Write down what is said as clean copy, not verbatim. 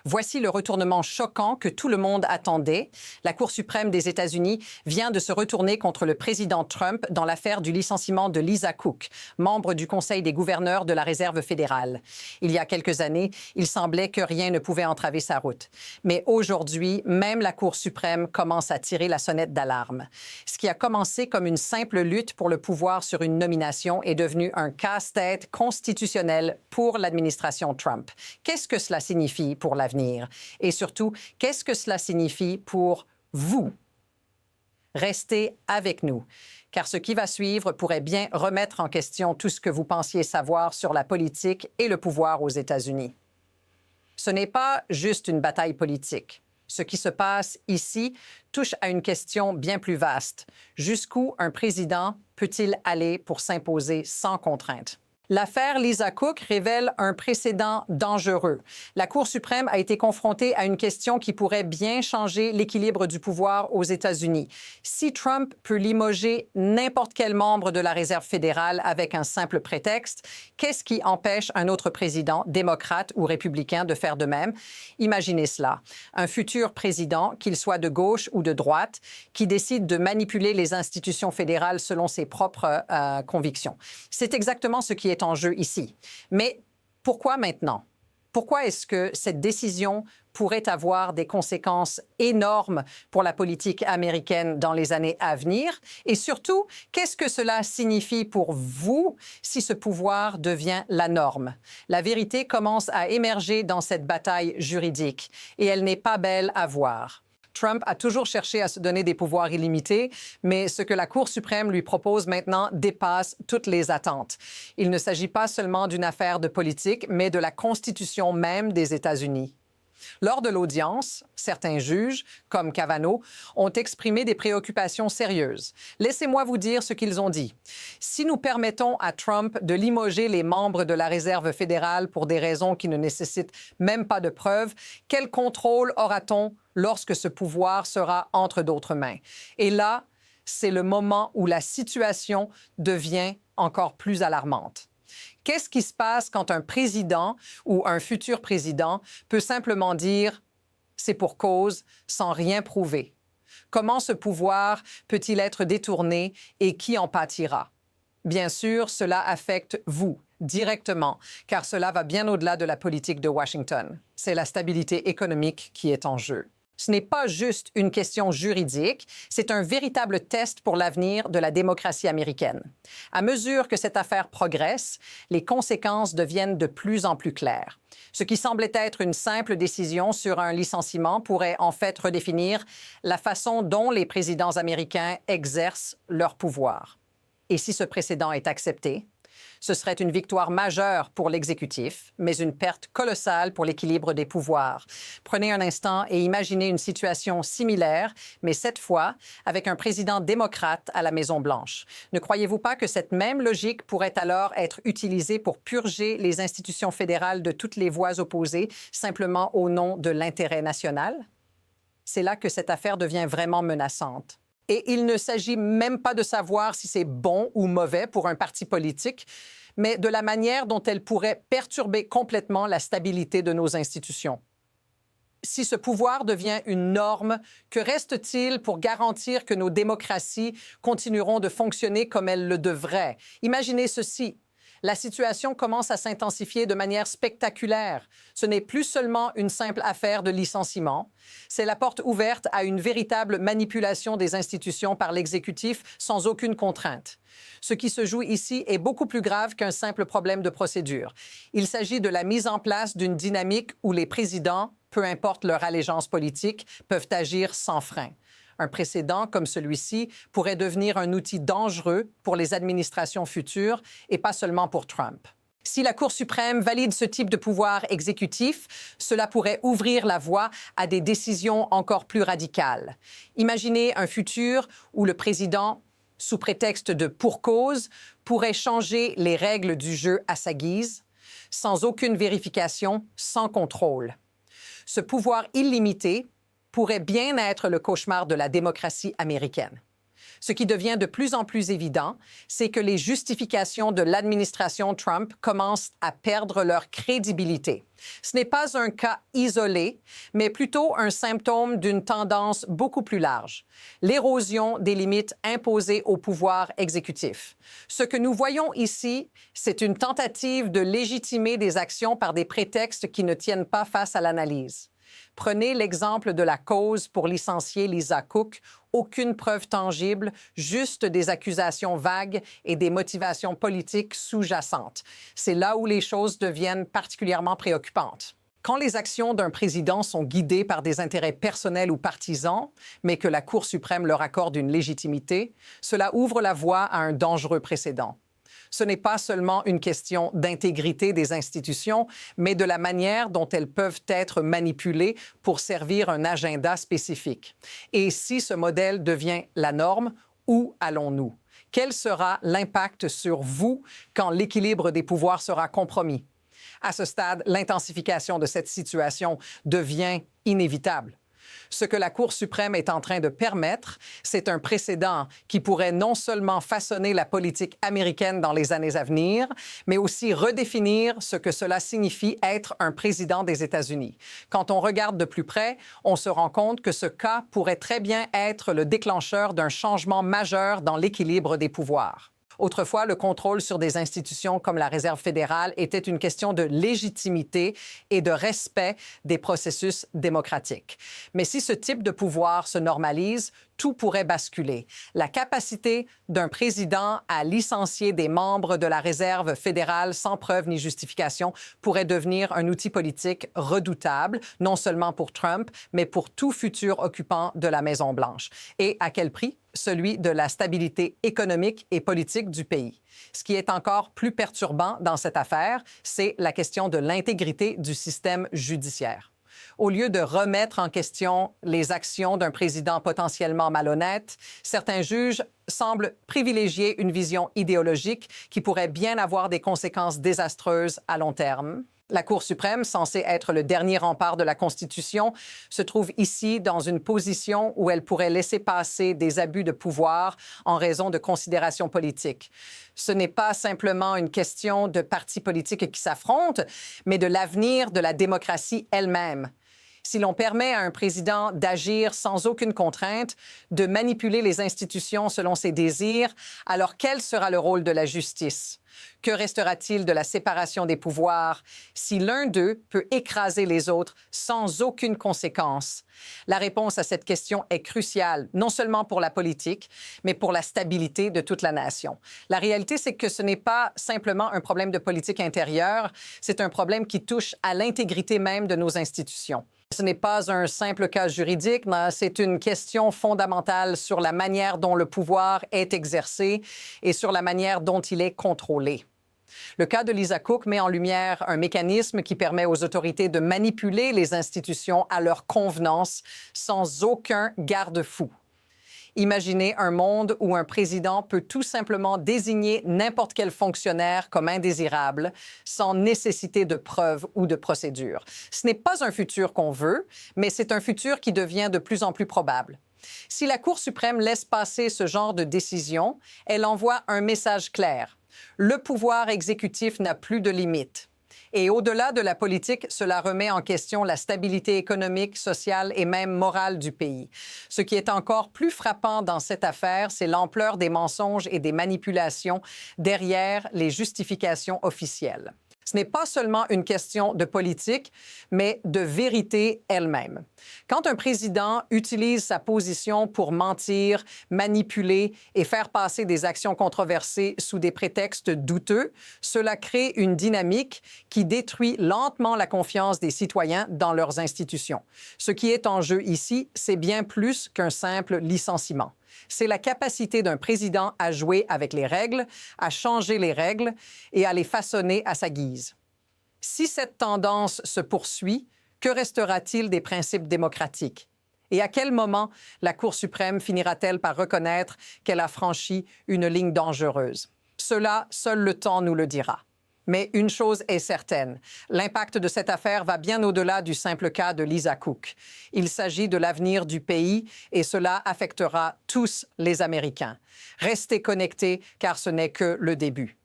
Voici le retournement choquant que tout le monde attendait. La Cour suprême des États-Unis vient de se retourner contre le président Trump dans l'affaire du licenciement de Lisa Cook, membre du Conseil des gouverneurs de la Réserve fédérale. Il y a quelques années, il semblait que rien ne pouvait entraver sa route. Mais aujourd'hui, même la Cour suprême commence à tirer la sonnette d'alarme. Ce qui a commencé comme une simple lutte pour le pouvoir sur une nomination est devenu un casse-tête constitutionnel pour l'administration Trump. Qu'est-ce que cela signifie pour l'avenir? Et surtout, qu'est-ce que cela signifie pour vous? Restez avec nous, car ce qui va suivre pourrait bien remettre en question tout ce que vous pensiez savoir sur la politique et le pouvoir aux États-Unis. Ce n'est pas juste une bataille politique. Ce qui se passe ici touche à une question bien plus vaste. Jusqu'où un président peut-il aller pour s'imposer sans contrainte? L'affaire Lisa Cook révèle un précédent dangereux. La Cour suprême a été confrontée à une question qui pourrait bien changer l'équilibre du pouvoir aux États-Unis. Si Trump peut limoger n'importe quel membre de la Réserve fédérale avec un simple prétexte, qu'est-ce qui empêche un autre président, démocrate ou républicain, de faire de même? Imaginez cela. Un futur président, qu'il soit de gauche ou de droite, qui décide de manipuler les institutions fédérales selon ses propres convictions. C'est exactement ce qui est en jeu ici. Mais pourquoi maintenant? Pourquoi est-ce que cette décision pourrait avoir des conséquences énormes pour la politique américaine dans les années à venir? Et surtout, qu'est-ce que cela signifie pour vous si ce pouvoir devient la norme? La vérité commence à émerger dans cette bataille juridique et elle n'est pas belle à voir. Trump a toujours cherché à se donner des pouvoirs illimités, mais ce que la Cour suprême lui propose maintenant dépasse toutes les attentes. Il ne s'agit pas seulement d'une affaire de politique, mais de la Constitution même des États-Unis. Lors de l'audience, certains juges, comme Kavanaugh, ont exprimé des préoccupations sérieuses. Laissez-moi vous dire ce qu'ils ont dit. Si nous permettons à Trump de limoger les membres de la Réserve fédérale pour des raisons qui ne nécessitent même pas de preuves, quel contrôle aura-t-on lorsque ce pouvoir sera entre d'autres mains? Et là, c'est le moment où la situation devient encore plus alarmante. Qu'est-ce qui se passe quand un président ou un futur président peut simplement dire « c'est pour cause » sans rien prouver? Comment ce pouvoir peut-il être détourné et qui en pâtira? Bien sûr, cela affecte vous directement, car cela va bien au-delà de la politique de Washington. C'est la stabilité économique qui est en jeu. Ce n'est pas juste une question juridique, c'est un véritable test pour l'avenir de la démocratie américaine. À mesure que cette affaire progresse, les conséquences deviennent de plus en plus claires. Ce qui semblait être une simple décision sur un licenciement pourrait en fait redéfinir la façon dont les présidents américains exercent leur pouvoir. Et si ce précédent est accepté, ce serait une victoire majeure pour l'exécutif, mais une perte colossale pour l'équilibre des pouvoirs. Prenez un instant et imaginez une situation similaire, mais cette fois avec un président démocrate à la Maison-Blanche. Ne croyez-vous pas que cette même logique pourrait alors être utilisée pour purger les institutions fédérales de toutes les voix opposées, simplement au nom de l'intérêt national? C'est là que cette affaire devient vraiment menaçante. Et il ne s'agit même pas de savoir si c'est bon ou mauvais pour un parti politique, mais de la manière dont elle pourrait perturber complètement la stabilité de nos institutions. Si ce pouvoir devient une norme, que reste-t-il pour garantir que nos démocraties continueront de fonctionner comme elles le devraient? Imaginez ceci. La situation commence à s'intensifier de manière spectaculaire. Ce n'est plus seulement une simple affaire de licenciement. C'est la porte ouverte à une véritable manipulation des institutions par l'exécutif sans aucune contrainte. Ce qui se joue ici est beaucoup plus grave qu'un simple problème de procédure. Il s'agit de la mise en place d'une dynamique où les présidents, peu importe leur allégeance politique, peuvent agir sans frein. Un précédent comme celui-ci pourrait devenir un outil dangereux pour les administrations futures et pas seulement pour Trump. Si la Cour suprême valide ce type de pouvoir exécutif, cela pourrait ouvrir la voie à des décisions encore plus radicales. Imaginez un futur où le président, sous prétexte de pour cause, pourrait changer les règles du jeu à sa guise, sans aucune vérification, sans contrôle. Ce pouvoir illimité pourrait bien être le cauchemar de la démocratie américaine. Ce qui devient de plus en plus évident, c'est que les justifications de l'administration Trump commencent à perdre leur crédibilité. Ce n'est pas un cas isolé, mais plutôt un symptôme d'une tendance beaucoup plus large, l'érosion des limites imposées au pouvoir exécutif. Ce que nous voyons ici, c'est une tentative de légitimer des actions par des prétextes qui ne tiennent pas face à l'analyse. Prenez l'exemple de la cause pour licencier Lisa Cook. Aucune preuve tangible, juste des accusations vagues et des motivations politiques sous-jacentes. C'est là où les choses deviennent particulièrement préoccupantes. Quand les actions d'un président sont guidées par des intérêts personnels ou partisans, mais que la Cour suprême leur accorde une légitimité, cela ouvre la voie à un dangereux précédent. Ce n'est pas seulement une question d'intégrité des institutions, mais de la manière dont elles peuvent être manipulées pour servir un agenda spécifique. Et si ce modèle devient la norme, où allons-nous? Quel sera l'impact sur vous quand l'équilibre des pouvoirs sera compromis? À ce stade, l'intensification de cette situation devient inévitable. Ce que la Cour suprême est en train de permettre, c'est un précédent qui pourrait non seulement façonner la politique américaine dans les années à venir, mais aussi redéfinir ce que cela signifie être un président des États-Unis. Quand on regarde de plus près, on se rend compte que ce cas pourrait très bien être le déclencheur d'un changement majeur dans l'équilibre des pouvoirs. Autrefois, le contrôle sur des institutions comme la Réserve fédérale était une question de légitimité et de respect des processus démocratiques. Mais si ce type de pouvoir se normalise, tout pourrait basculer. La capacité d'un président à licencier des membres de la Réserve fédérale sans preuve ni justification pourrait devenir un outil politique redoutable, non seulement pour Trump, mais pour tout futur occupant de la Maison-Blanche. Et à quel prix? Celui de la stabilité économique et politique du pays. Ce qui est encore plus perturbant dans cette affaire, c'est la question de l'intégrité du système judiciaire. Au lieu de remettre en question les actions d'un président potentiellement malhonnête, certains juges semblent privilégier une vision idéologique qui pourrait bien avoir des conséquences désastreuses à long terme. La Cour suprême, censée être le dernier rempart de la Constitution, se trouve ici dans une position où elle pourrait laisser passer des abus de pouvoir en raison de considérations politiques. Ce n'est pas simplement une question de partis politiques qui s'affrontent, mais de l'avenir de la démocratie elle-même. Si l'on permet à un président d'agir sans aucune contrainte, de manipuler les institutions selon ses désirs, alors quel sera le rôle de la justice? Que restera-t-il de la séparation des pouvoirs si l'un d'eux peut écraser les autres sans aucune conséquence? La réponse à cette question est cruciale, non seulement pour la politique, mais pour la stabilité de toute la nation. La réalité, c'est que ce n'est pas simplement un problème de politique intérieure, c'est un problème qui touche à l'intégrité même de nos institutions. Ce n'est pas un simple cas juridique, mais c'est une question fondamentale sur la manière dont le pouvoir est exercé et sur la manière dont il est contrôlé. Le cas de Lisa Cook met en lumière un mécanisme qui permet aux autorités de manipuler les institutions à leur convenance sans aucun garde-fou. Imaginez un monde où un président peut tout simplement désigner n'importe quel fonctionnaire comme indésirable sans nécessité de preuves ou de procédures. Ce n'est pas un futur qu'on veut, mais c'est un futur qui devient de plus en plus probable. Si la Cour suprême laisse passer ce genre de décision, elle envoie un message clair. Le pouvoir exécutif n'a plus de limites. Et au-delà de la politique, cela remet en question la stabilité économique, sociale et même morale du pays. Ce qui est encore plus frappant dans cette affaire, c'est l'ampleur des mensonges et des manipulations derrière les justifications officielles. Ce n'est pas seulement une question de politique, mais de vérité elle-même. Quand un président utilise sa position pour mentir, manipuler et faire passer des actions controversées sous des prétextes douteux, cela crée une dynamique qui détruit lentement la confiance des citoyens dans leurs institutions. Ce qui est en jeu ici, c'est bien plus qu'un simple licenciement. C'est la capacité d'un président à jouer avec les règles, à changer les règles et à les façonner à sa guise. Si cette tendance se poursuit, que restera-t-il des principes démocratiques? Et à quel moment la Cour suprême finira-t-elle par reconnaître qu'elle a franchi une ligne dangereuse? Cela, seul le temps nous le dira. Mais une chose est certaine, l'impact de cette affaire va bien au-delà du simple cas de Lisa Cook. Il s'agit de l'avenir du pays et cela affectera tous les Américains. Restez connectés car ce n'est que le début.